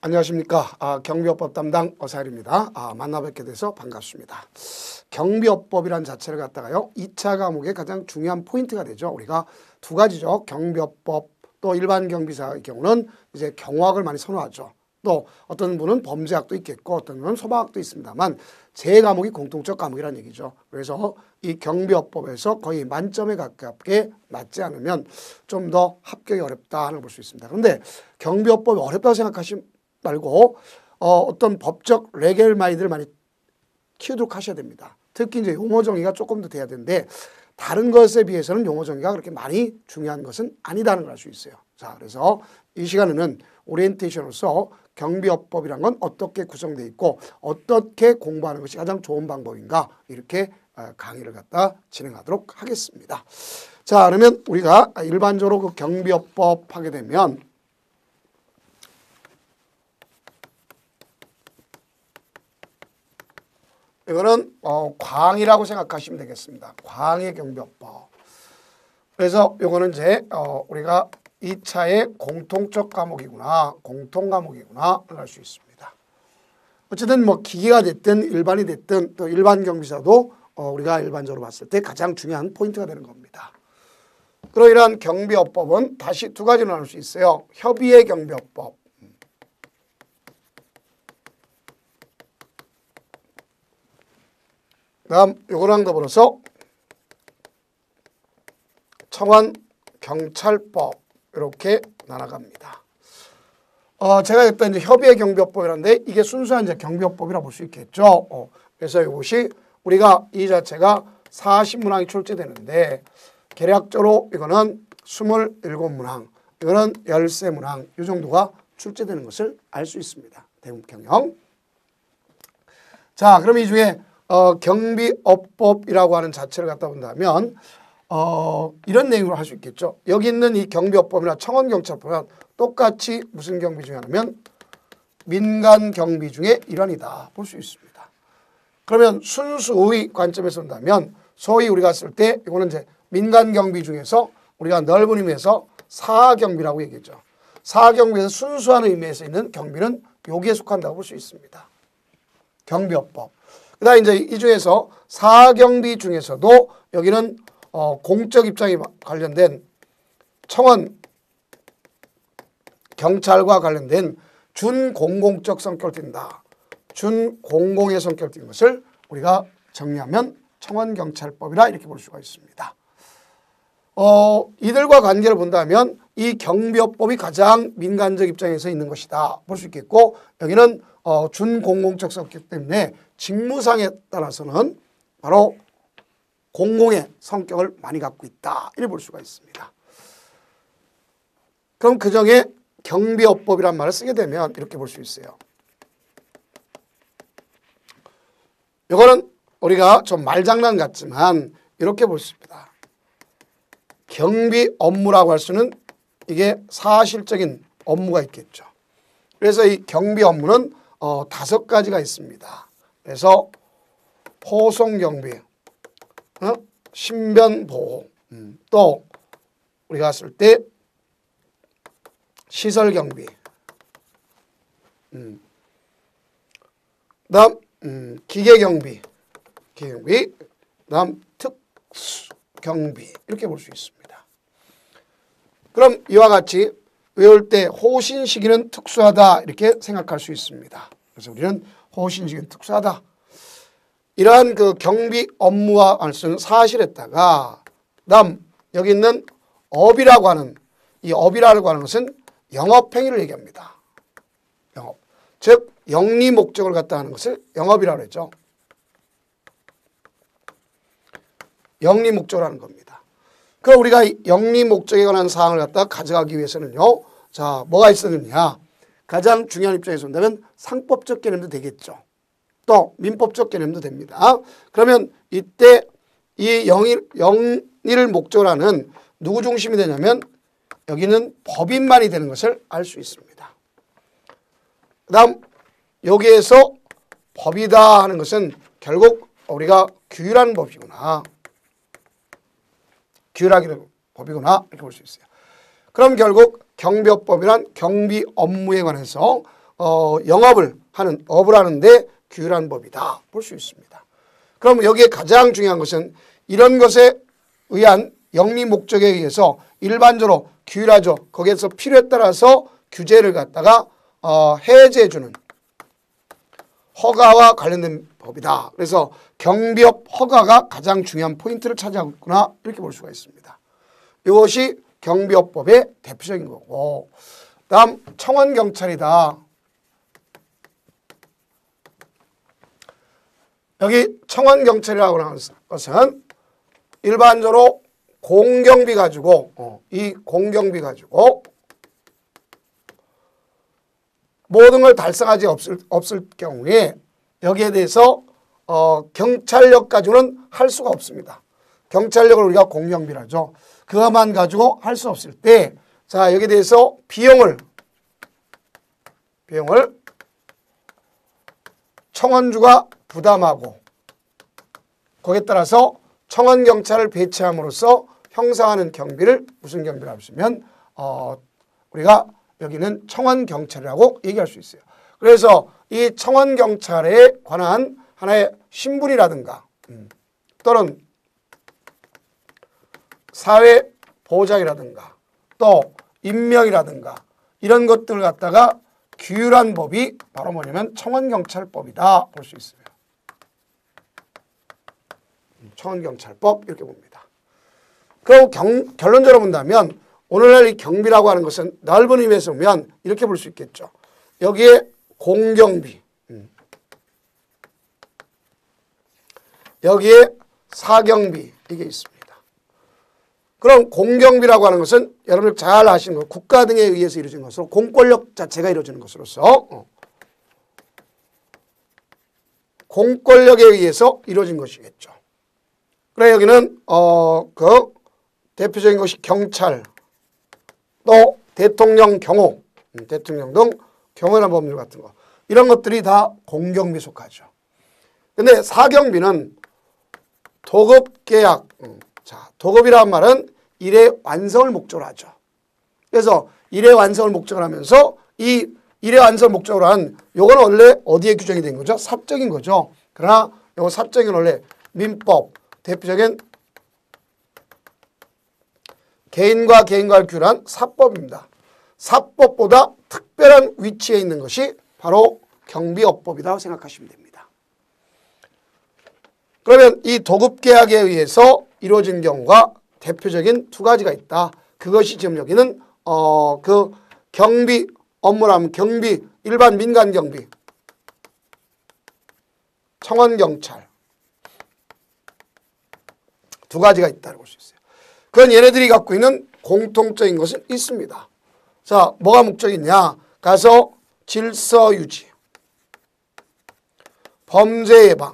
안녕하십니까. 경비업법 담당 어사일입니다. 만나 뵙게 돼서 반갑습니다. 경비업법이란 자체를 갖다가요, 2차 과목의 가장 중요한 포인트가 되죠. 우리가 두 가지죠. 경비업법, 또 일반 경비사의 경우는 이제 경호학을 많이 선호하죠. 또 어떤 분은 범죄학도 있겠고 어떤 분은 소방학도 있습니다만 제 과목이 공통적 과목이라는 얘기죠. 그래서 이 경비업법에서 거의 만점에 가깝게 맞지 않으면 좀 더 합격이 어렵다 하는 걸 볼 수 있습니다. 그런데 경비업법이 어렵다고 생각하시면 말고 어떤 법적 레겔 마인드를 많이 키우도록 하셔야 됩니다. 특히 이제 용어 정의가 조금 더 돼야 되는데 다른 것에 비해서는 용어 정의가 그렇게 많이 중요한 것은 아니다는 걸 알 수 있어요. 자, 그래서 이 시간에는 오리엔테이션으로서 경비업법이란 건 어떻게 구성되어 있고 어떻게 공부하는 것이 가장 좋은 방법인가 이렇게 강의를 갖다 진행하도록 하겠습니다. 자, 그러면 우리가 일반적으로 그 경비업법 하게 되면 이거는 광이라고 생각하시면 되겠습니다. 광의 경비업법. 그래서 이거는 이제 우리가 2차의 공통적 과목이구나, 공통 과목이구나 알 수 있습니다. 어쨌든 뭐 기계가 됐든 일반이 됐든 또 일반 경비사도 우리가 일반적으로 봤을 때 가장 중요한 포인트가 되는 겁니다. 그러한 경비업법은 다시 두 가지로 나눌 수 있어요. 협의의 경비업법. 다음 요거랑 더불어서 청원 경찰법 이렇게 나눠갑니다. 제가 했던 이제 협의의 경비업법이라는데 이게 순수한 이제 경비업법이라 볼 수 있겠죠. 그래서 이것이 우리가 이 자체가 40문항이 출제되는데 계략적으로 이거는 27문항, 이거는 13문항 이 정도가 출제되는 것을 알 수 있습니다. 대문경영. 자, 그럼 이 중에 경비업법이라고 하는 자체를 갖다 본다면 이런 내용으로 할 수 있겠죠. 여기 있는 이 경비업법이나 청원경찰법은 똑같이 무슨 경비 중에 하냐면 민간 경비 중에 일환이다 볼 수 있습니다. 그러면 순수의 관점에서 본다면 소위 우리가 쓸 때 이거는 이제 민간 경비 중에서 우리가 넓은 의미에서 사경비라고 얘기했죠. 사경비에서 순수한 의미에서 있는 경비는 여기에 속한다고 볼 수 있습니다. 경비업법. 그다음에 이제 이 중에서 사경비 중에서도 여기는 공적 입장에 관련된 청원 경찰과 관련된 준공공적 성격을 띈다. 준공공의 성격을 띈 것을 우리가 정리하면 청원경찰법이라 이렇게 볼 수가 있습니다. 이들과 관계를 본다면 이 경비업법이 가장 민간적 입장에서 있는 것이다 볼 수 있겠고 여기는 준공공적 성격 때문에 직무상에 따라서는 바로 공공의 성격을 많이 갖고 있다 이렇게 볼 수가 있습니다. 그럼 그중에 경비업법이란 말을 쓰게 되면 이렇게 볼 수 있어요. 이거는 우리가 좀 말장난 같지만 이렇게 볼 수 있습니다. 경비 업무라고 할 수는 이게 사실적인 업무가 있겠죠. 그래서 이 경비 업무는 5가지가 있습니다. 그래서 포송경비, 신변보호, 또 우리가 쓸 때 시설경비, 그다음 기계경비, 그다음 특수경비 이렇게 볼 수 있습니다. 그럼 이와 같이 외울 때 호신 시기는 특수하다 이렇게 생각할 수 있습니다. 그래서 우리는 호신 시기는 특수하다. 이러한 그 경비 업무와 관련된 사실에다가 다음 여기 있는 업이라고 하는 이 업이라고 하는 것은 영업행위를 얘기합니다. 영업. 즉 영리 목적을 갖다 하는 것을 영업이라고 했죠. 영리 목적을 하는 겁니다. 그럼 우리가 영리 목적에 관한 사항을 갖다 가져가기 위해서는요. 자, 뭐가 있었느냐. 가장 중요한 입장에서 본다면 상법적 개념도 되겠죠. 또 민법적 개념도 됩니다. 그러면 이때 이 영리를 목적으로 하는 누구 중심이 되냐면 여기는 법인만이 되는 것을 알 수 있습니다. 그 다음 여기에서 법이다 하는 것은 결국 우리가 규율하는 법이구나. 규율하기는 법이구나 이렇게 볼 수 있어요. 그럼 결국 경비업법이란 경비 업무에 관해서 영업을 하는 업을 하는데 규율한 법이다 볼 수 있습니다. 그럼 여기에 가장 중요한 것은 이런 것에 의한 영리 목적에 의해서 일반적으로 규율하죠. 거기에서 필요에 따라서 규제를 갖다가 해제해주는 허가와 관련된 법이다. 그래서 경비업 허가가 가장 중요한 포인트를 차지하고 있구나 이렇게 볼 수가 있습니다. 이것이 경비업법의 대표적인 거고, 다음 청원경찰이다. 여기 청원경찰이라고 하는 것은 일반적으로 공경비 가지고 이 공경비 가지고 모든 걸 달성하지 없을 경우에 여기에 대해서 경찰력 가지고는 할 수가 없습니다. 경찰력을 우리가 공경비라죠. 그것만 가지고 할 수 없을 때, 자, 여기에 대해서 비용을 청원주가 부담하고 거기에 따라서 청원경찰을 배치함으로써 형성하는 경비를 무슨 경비라고 하시면 우리가 여기는 청원경찰이라고 얘기할 수 있어요. 그래서 이 청원경찰에 관한 하나의 신분이라든가 또는 사회보장이라든가 또 임명이라든가 이런 것들을 갖다가 규율한 법이 바로 뭐냐면 청원경찰법이다 볼 수 있어요. 청원경찰법 이렇게 봅니다. 그리고 결론적으로 본다면 오늘날 이 경비라고 하는 것은 넓은 의미에서 보면 이렇게 볼 수 있겠죠. 여기에 공경비, 여기에 사경비 이게 있습니다. 그럼 공경비라고 하는 것은 여러분들 잘 아시는 것, 국가 등에 의해서 이루어지는 것으로 공권력 자체가 이루어지는 것으로서 공권력에 의해서 이루어진 것이겠죠. 그래 여기는 그 대표적인 것이 경찰, 또 대통령 경호, 대통령 등 경호나 법률 같은 거 이런 것들이 다 공경비에 속하죠. 근데 사경비는 도급계약, 자 도급이라는 말은 일의 완성을 목적으로 하죠. 그래서 일의 완성을 목적으로 하면서 이 일의 완성을 목적으로 한 요건 원래 어디에 규정이 된 거죠? 사적인 거죠. 그러나 요거 사적인 원래 민법 대표적인 개인과 개인과를 규율한 사법입니다. 사법보다 특별한 위치에 있는 것이 바로 경비업법이라고 생각하시면 됩니다. 그러면 이 도급계약에 의해서 이루어진 경우가 대표적인 두 가지가 있다. 그것이 지금 여기는 그 경비 업무라면 경비, 일반 민간 경비, 청원경찰 두 가지가 있다고 볼 수 있어요. 그건 얘네들이 갖고 있는 공통적인 것은 있습니다. 자, 뭐가 목적이 있냐? 가서 질서 유지, 범죄 예방,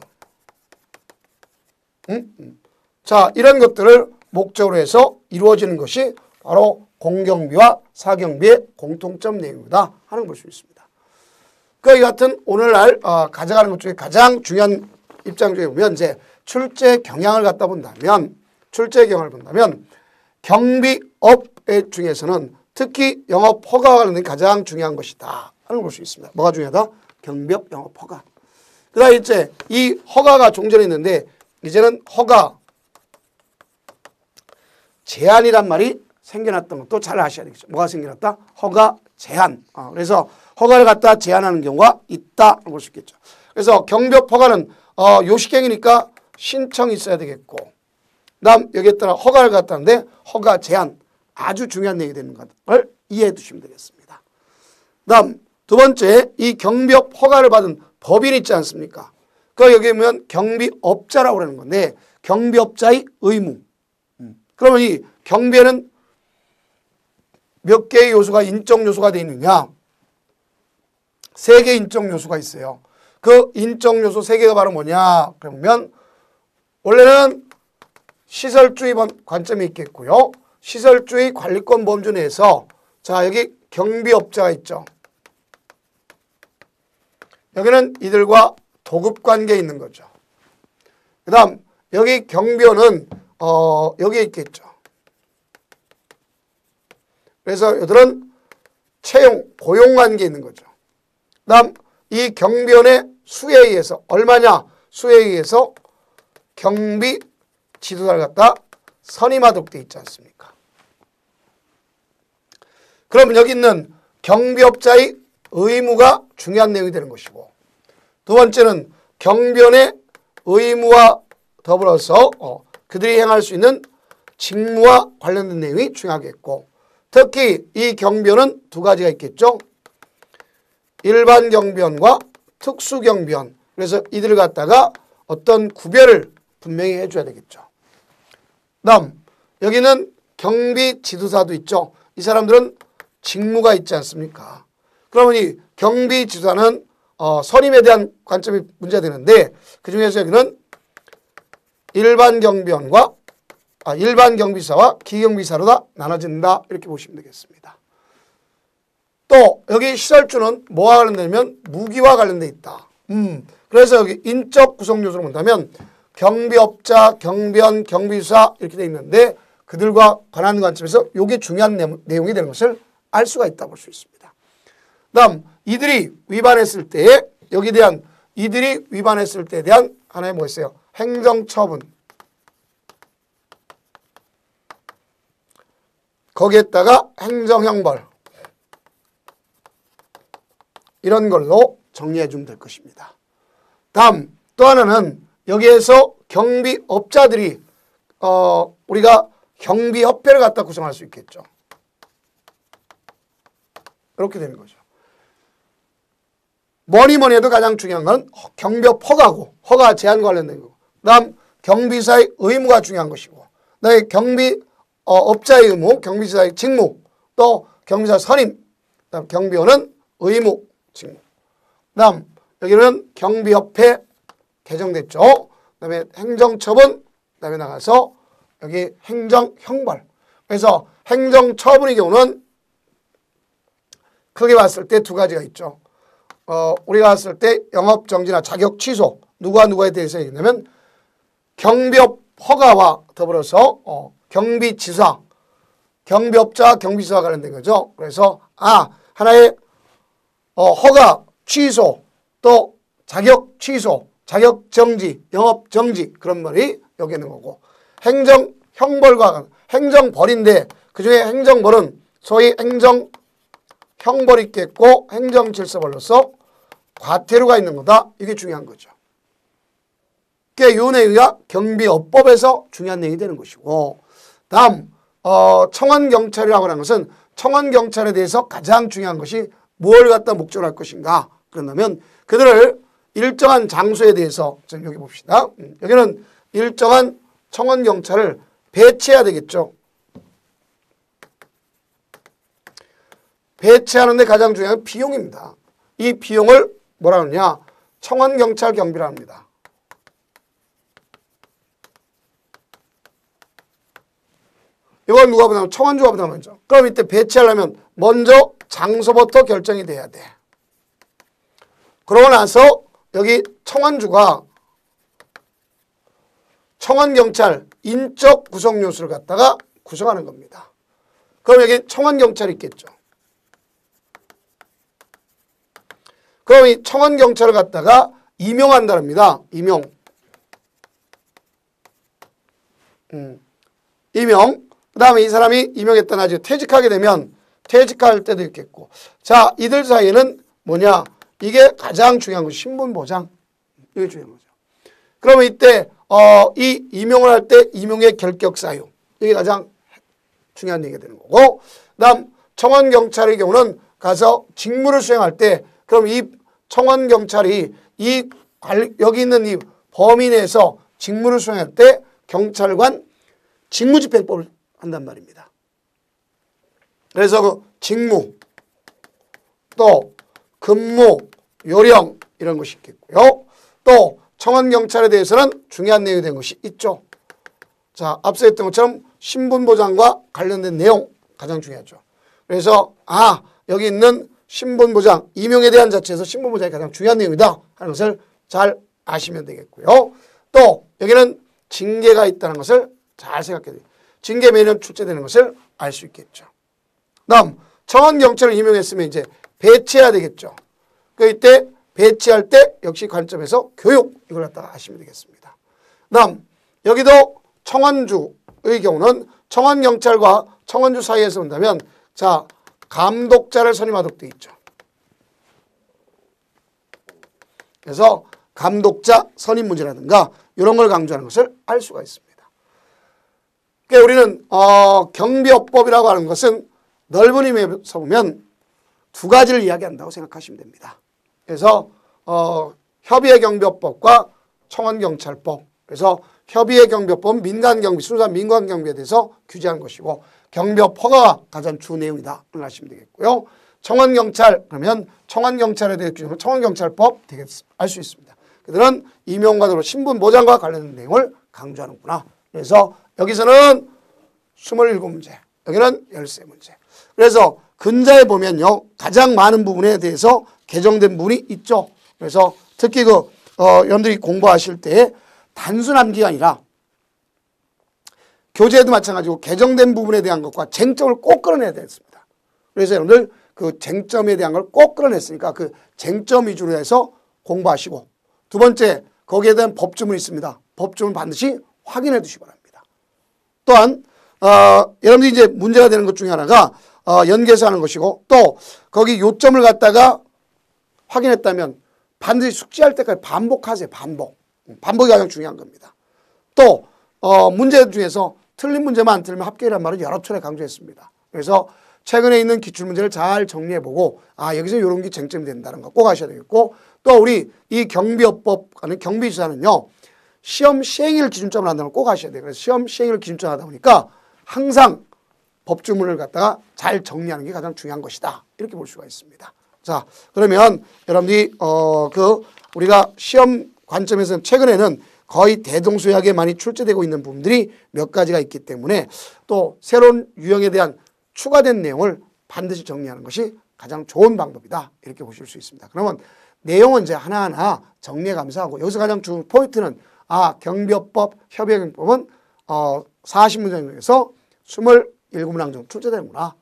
자 이런 것들을 목적으로 해서 이루어지는 것이 바로 공경비와 사경비의 공통점 내용이다 하는 걸 볼 수 있습니다. 그와 같은 오늘날 가져가는 것 중에 가장 중요한 입장 중에 보면 이제 출제 경향을 갖다 본다면 경비업 중에서는 특히 영업 허가가 관련된 가장 중요한 것이다 하는 걸 볼 수 있습니다. 뭐가 중요하다? 경비업 영업 허가. 그다음에 이제 이 허가가 종전에 있는데 이제는 허가 제한이란 말이 생겨났던 것도 잘 아셔야 되겠죠. 뭐가 생겨났다? 허가 제한. 그래서 허가를 갖다 제한하는 경우가 있다 볼 수 있겠죠. 그래서 경비업 허가는 요식행위니까 신청이 있어야 되겠고, 그다음 여기에 따라 허가를 갖다 하는데 허가 제한 아주 중요한 내용이 되는 것을 이해해 두시면 되겠습니다. 그다음 두 번째 이 경비업 허가를 받은 법인이 있지 않습니까? 그 여기 보면 경비업자라고 하는 건데 경비업자의 의무. 그러면 이 경비에는 몇 개의 요소가 인적 요소가 되어 있느냐? 3개의 인적 요소가 있어요. 그 인적 요소 3개가 바로 뭐냐? 그러면 원래는 시설주의 관점이 있겠고요. 시설주의 관리권 범주 내에서 자 여기 경비업자가 있죠. 여기는 이들과 도급관계에 있는 거죠. 그 다음 여기 경비원은 여기에 있겠죠. 그래서 이들은 채용, 고용관계에 있는 거죠. 다음 이 경비원의 수에 의해서 얼마냐? 수에 의해서 경비 지도사를 갖다 선임하도록 되어 있지 않습니까? 그럼 여기 있는 경비업자의 의무가 중요한 내용이 되는 것이고, 두 번째는 경비원의 의무와 더불어서 그들이 행할 수 있는 직무와 관련된 내용이 중요하겠고, 특히 이 경비원은 두 가지가 있겠죠. 일반 경비원과 특수 경비원. 그래서 이들을 갖다가 어떤 구별을 분명히 해줘야 되겠죠. 다음 여기는 경비 지도사도 있죠. 이 사람들은 직무가 있지 않습니까? 그러니 경비 지도사는 선임에 대한 관점이 문제가 되는데, 그 중에서 여기는 일반 경비원과 일반 경비사와 기경비사로 다 나눠진다, 이렇게 보시면 되겠습니다. 또 여기 시설주는 뭐와 관련되면 무기와 관련돼 있다. 그래서 여기 인적 구성 요소로 본다면 경비업자, 경비원, 경비수사 이렇게 돼 있는데, 그들과 관한 관점에서 이게 중요한 내용이 되는 것을 알 수가 있다 볼 수 있습니다. 다음 이들이 위반했을 때에 여기에 대한 이들이 위반했을 때에 대한 하나의 뭐 있어요? 행정처분. 거기에다가 행정형벌. 이런 걸로 정리해 주면 될 것입니다. 다음 또 하나는 여기에서 경비업자들이 우리가 경비협회를 갖다 구성할 수 있겠죠. 이렇게 되는 거죠. 뭐니 해도 가장 중요한 건 경비업 허가고, 허가 제한 관련된 거고, 다음 경비사의 의무가 중요한 것이고, 그다음에 경비업자의 의무, 경비사의 직무, 또 경비사 선임, 그다음 경비원은 의무, 직무. 다음 여기는 경비협회 개정됐죠. 그다음에 행정처분, 그다음에 나가서 여기 행정형벌. 그래서 행정처분의 경우는 크게 봤을 때 두 가지가 있죠. 우리가 봤을 때 영업정지나 자격 취소, 누구에 대해서 얘기하면 경비업 허가와 더불어서 경비지사, 경비업자, 경비지사와 관련된 거죠. 그래서 하나의 허가 취소, 또 자격 취소, 자격 정지, 영업 정지, 그런 말이 여기 있는 거고, 행정형벌과 행정벌인데 그중에 행정벌은 소위 행정형벌이 있겠고 행정질서벌로서 과태료가 있는 거다. 이게 중요한 거죠. 그게 이 내용이 경비업법에서 중요한 내용이 되는 것이고, 다음 청원경찰이라고 하는 것은 청원경찰에 대해서 가장 중요한 것이 무엇을 갖다 목적으로 할 것인가. 그런다면 그들을 일정한 장소에 대해서 좀 여기 봅시다. 여기는 일정한 청원경찰을 배치해야 되겠죠. 배치하는데 가장 중요한 건 비용입니다. 이 비용을 뭐라 하느냐? 청원경찰 경비라 합니다. 이건 누가 부담하면 청원주가 부담하죠. 그럼 이때 배치하려면 먼저 장소부터 결정이 돼야 돼. 그러고 나서 여기 청원주가 청원경찰 인적 구성 요소를 갖다가 구성하는 겁니다. 그럼 여기 청원경찰이 있겠죠. 그럼 이 청원경찰을 갖다가 임용한답니다. 임용. 그 다음에 이 사람이 임용했다 나중에 퇴직하게 되면 퇴직할 때도 있겠고. 자, 이들 사이에는 뭐냐? 이게 가장 중요한 거 신분보장. 이게 중요한 거죠. 그러면 이때 이 임용을 할 때 임용의 결격 사유. 이게 가장 중요한 얘기가 되는 거고. 그다음 청원경찰의 경우는 가서 직무를 수행할 때 그럼 이 청원경찰이 여기 있는 이 범위 내에서 직무를 수행할 때 경찰관 직무집행법을 한단 말입니다. 그래서 그 직무, 또 근무, 요령 이런 것이 있겠고요. 또 청원경찰에 대해서는 중요한 내용이 된 것이 있죠. 자, 앞서 했던 것처럼 신분보장과 관련된 내용 가장 중요하죠. 그래서 여기 있는 신분보장, 임용에 대한 자체에서 신분보장이 가장 중요한 내용이다 하는 것을 잘 아시면 되겠고요. 또 여기는 징계가 있다는 것을 잘 생각해야 돼요. 징계 매년 출제되는 것을 알 수 있겠죠. 다음 청원경찰을 임용했으면 이제 배치해야 되겠죠. 그 이때 배치할 때 역시 관점에서 교육 이걸 갖다가 아시면 되겠습니다. 다음 여기도 청원주의 경우는 청원경찰과 청원주 사이에서 본다면 자 감독자를 선임하도록 되어 있죠. 그래서 감독자 선임 문제라든가 이런 걸 강조하는 것을 알 수가 있습니다. 그러니까 우리는 경비업법이라고 하는 것은 넓은 의미에서 보면 두 가지를 이야기한다고 생각하시면 됩니다. 그래서 협의의 경비업법과 청원경찰법. 그래서 협의의 경비업법은 민간경비, 순수한 민간경비에 대해서 규제한 것이고 경비업 허가가 가장 주 내용이다. 하시면 되겠고요. 청원경찰 그러면 청원경찰에 대해 규정은 청원경찰법 되게 알 수 있습니다. 그들은 임용과 도로 신분 보장과 관련된 내용을 강조하는구나. 그래서 여기서는 27문제, 여기는 13문제. 그래서 근자에 보면요 가장 많은 부분에 대해서 개정된 부분이 있죠. 그래서 특히 여러분들이 공부하실 때 단순 암기가 아니라 교재도 마찬가지고 개정된 부분에 대한 것과 쟁점을 꼭 끌어내야 되겠습니다. 그래서 여러분들 그 쟁점에 대한 걸 꼭 끌어냈으니까 그 쟁점 위주로 해서 공부하시고 두 번째 거기에 대한 법조문이 있습니다. 법조문 반드시 확인해 두시기 바랍니다. 또한 여러분들이 이제 문제가 되는 것 중에 하나가 연계해서 하는 것이고 또 거기 요점을 갖다가 확인했다면 반드시 숙지할 때까지 반복하세요. 반복이 가장 중요한 겁니다. 또 문제 중에서 틀린 문제만 안 틀리면 합격이라는 말을 여러 차례 강조했습니다. 그래서 최근에 있는 기출문제를 잘 정리해보고 여기서 이런 게 쟁점이 된다는 거 꼭 아셔야 되겠고 또 우리 이 경비업법 하는 경비지사는요 시험 시행일 기준점을 한다는 걸 꼭 아셔야 돼요. 그래서 시험 시행일 기준점 하다 보니까 항상 법조문을 갖다가 잘 정리하는 게 가장 중요한 것이다. 이렇게 볼 수가 있습니다. 자, 그러면 여러분들이 우리가 시험 관점에서 최근에는 거의 대동소이하게 많이 출제되고 있는 부분들이 몇 가지가 있기 때문에 또 새로운 유형에 대한 추가된 내용을 반드시 정리하는 것이 가장 좋은 방법이다. 이렇게 보실 수 있습니다. 그러면 내용은 이제 하나하나 정리해 가면서 하고 여기서 가장 중요한 포인트는 경비업법, 협의경법은 40문장 중에서 27문항 정도 출제되는구나.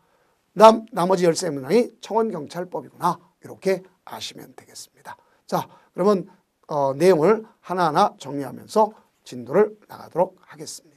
나머지 13문항이 청원경찰법이구나. 이렇게 아시면 되겠습니다. 자, 그러면 내용을 하나하나 정리하면서 진도를 나가도록 하겠습니다.